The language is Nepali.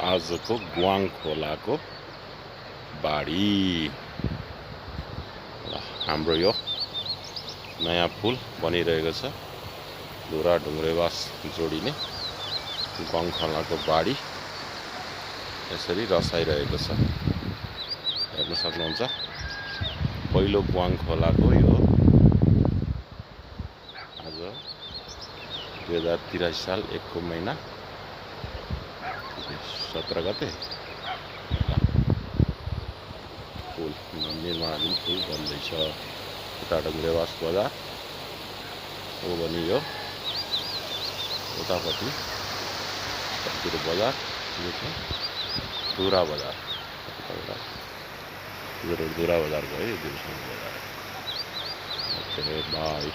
आजको ग्वाङ खोलाको बाढी। हाम्रो यो नयाँ पुल बनिरहेको छ, धुरा ढुङ्ग्रेवास जोडिने ग्वाङ खोलाको बाढी यसरी रसाइरहेको छ। हेर्न सक्नुहुन्छ, पहिलो ग्वाङ खोलाको यो आज 2083 साल 1 को महिना 17 गते पुल निर्माणाधीन पुल बन्दैछ। उता ढुङ्ग्रेवास बजार हो भने यो उतापट्टि बजार, यो छ धुरा बजार। धुरा बजार भयो, यो बजार। Okay by.